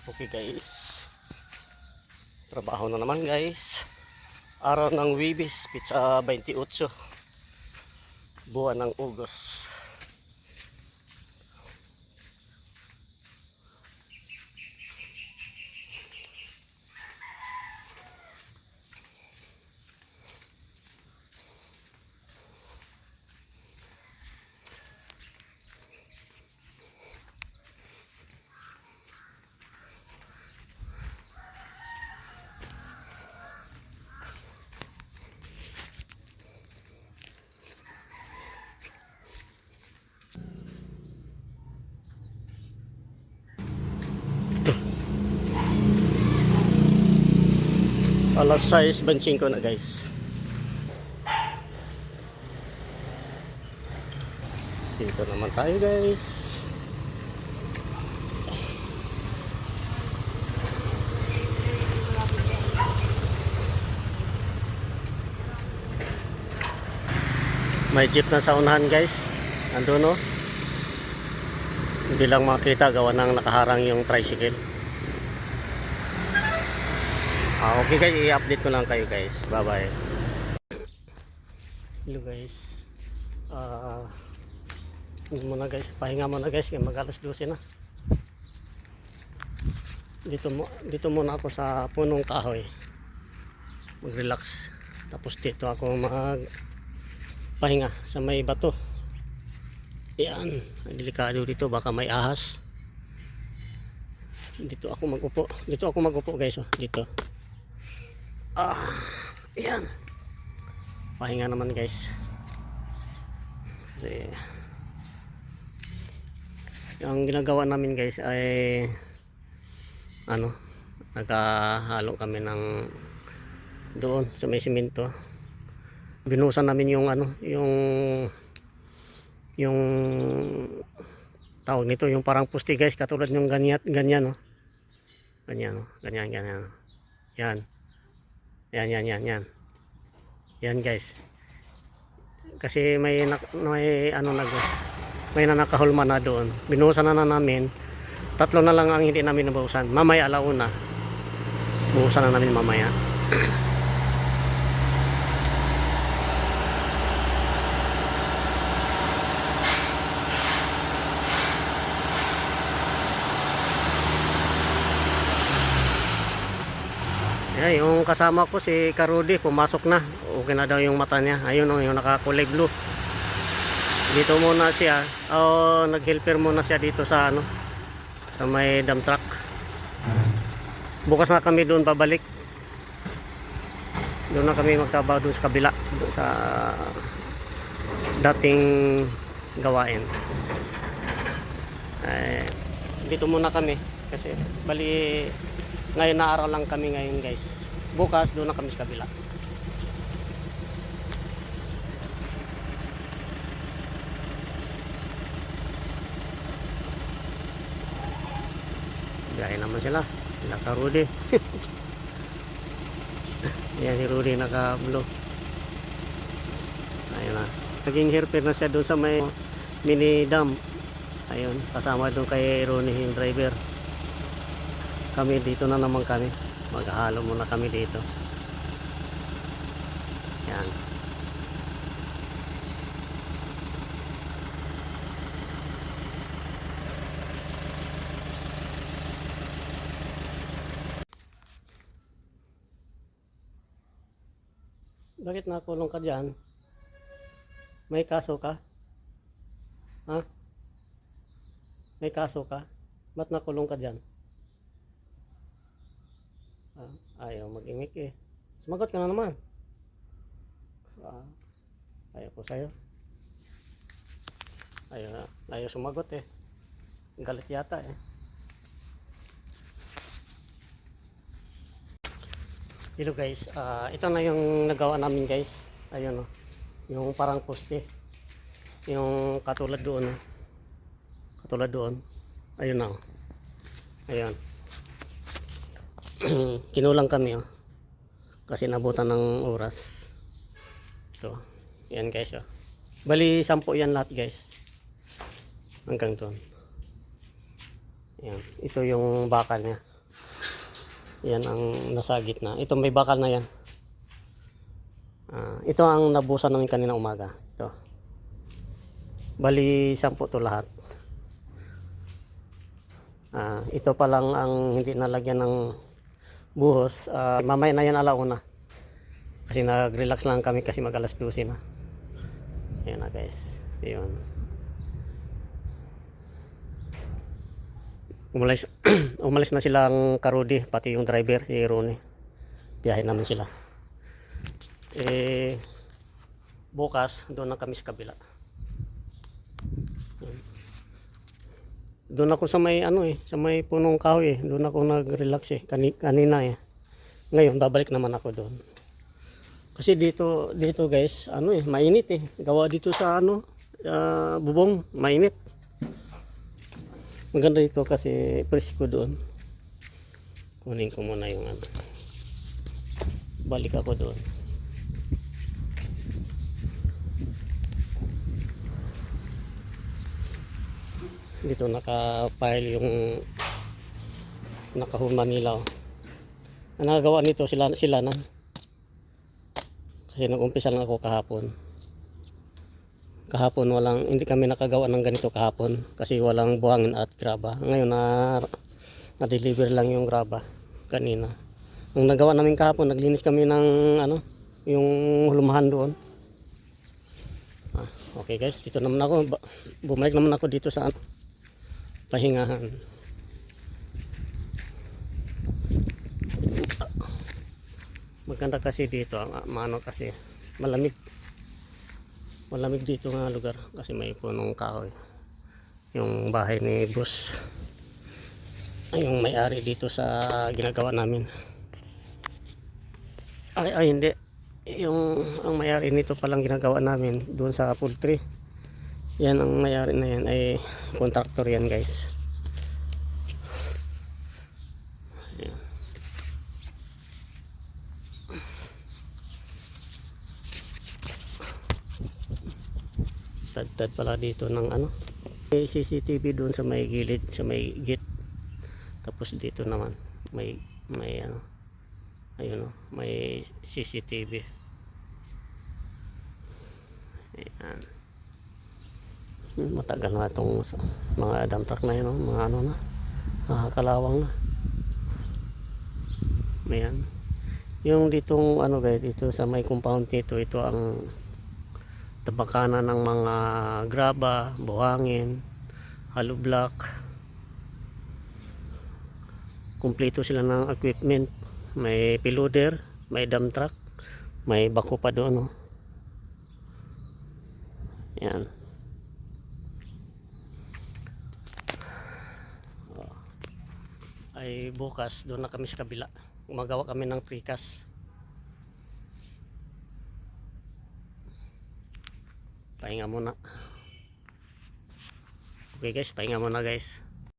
Okay guys, trabaho na naman guys. Araw ng Wibis, Pitsa 28, buwan ng Ugos. Alas 6:25 na guys. Dito naman tayo guys. May jeep na sa unahan guys. Ando no. Hindi lang makita gawa ng nakaharang yung tricycle. Okay guys, i-update ko lang kayo guys. Bye bye. Hello guys. Muna guys, pahinga muna guys, kaya mag-alas 12 na. Dito muna ako sa punong kahoy. Mag-relax. Tapos dito ako pahinga sa may bato. Yan, delikado dito, baka may ahas. Dito ako magupo guys, oh, dito. Yan. Pahinga naman guys. Kasi ang ginagawa namin guys ay nagahalo kami ng doon sa may simento. Binuhusan namin yung tawag nito, yung parang pusti guys, katulad yung ganyan, oh. Ganyan, oh. Ganyan. Yan. Yan guys. Kasi may nakahulma na doon. Binuhusan na namin. 3 na lang ang hindi namin nabuhusan. Mamaya alauna. Buhusan na namin mamaya. Yeah, yung kasama ko si Karudi pumasok na. Okay na daw yung mata niya. Ayun, oh, yung nakakulay blue. Dito muna siya. Nag-helper muna siya dito sa sa may dump truck. Bukas na kami doon pabalik. Doon na kami magtrabaho doon sa kabila, doon sa dating gawain. Dito muna kami kasi bali ngayon na araw lang kami ngayon guys. Bukas doon na kami sa kabila. Biyahe naman sila. Naka Rudy. Yan si Rudy naka blue. Ayun na. Naging helper na siya doon sa may mini dam. Ayun, kasama doon kay Ronnie yung driver. Kami dito na naman kami. Maghahalo muna kami dito. Yan. Bakit nakulong ka dyan? May kaso ka? Ha? May kaso ka? Ba't nakulong ka dyan? Ayaw mag-imik eh. Sumagot ka na naman. Ayaw ko sa'yo. Ayaw sumagot eh. Galit yata eh. Hello guys, ito na yung nagawa namin guys. Ayun, oh, yung parang poste. Yung katulad doon, oh. Katulad doon. Ayun na, oh. Ayun. Kinulang kami, oh. Kasi nabutan ng oras. Ito. Yan guys, oh. Bali 10 yan lahat guys. Hanggang doon. Yan. Ito yung bakal niya. Yan ang nasa gitna. Ito may bakal na yan. Ito ang nabusan namin kanina umaga. Ito. Bali 10 to lahat. Ito pa lang ang hindi nalagyan ng buhos. Mamaya na yan alauna. Kasi nag-relax lang kami kasi mag alas 12 na. Ayan na guys. Ayun. Umalis, umalis na silang Karudi, pati yung driver, si Ronnie. Biyahe namin sila. Bukas, doon na kami sa kabila. Doon ako sa may sa may punong kahoy doon ako nag-relax kanina Ngayon babalik naman ako doon. Kasi dito guys, mainit Gawa dito sa bubong, mainit. Maganda dito kasi presko doon. Kunin ko muna yung Balik ako doon. Dito naka-file yung nakahuma nila. Ang nagagawa nito sila na. Kasi nag-umpisa lang ako kahapon. Kahapon hindi kami nakagawa ng ganito kahapon kasi walang buhangin at graba. Ngayon na-deliver lang yung graba kanina. Ang nagawa namin kahapon, naglinis kami ng yung hulumahan doon. Okay guys, dito naman ako. Bumalik naman ako dito sa pahingahan. Maganda kasi dito kasi malamig dito nga lugar kasi may punong kahoy. Yung bahay ni boss yung may-ari dito sa ginagawa namin. Ay hindi, ang may-ari nito palang ginagawa namin doon sa poultry. Yan ang may-ari na yan ay contractor yan guys. Ayan. Tad pala dito ng may CCTV doon sa may gilid, sa may gate. Tapos dito naman may ayun may CCTV. Ayan. Matagal na itong mga dump truck na yun, mga na nakakalawang na. Ayan. Yung ditong guys, dito sa may compound nito, ito ang tabakanan ng mga graba, buhangin, hollow block. Kumpleto sila ng equipment. May piloder, may dump truck, may bako pa doon Yan. Ay bukas doon na kami sa kabila. Gumagawa kami ng precast. Pahinga muna. Okay guys, pahinga muna guys.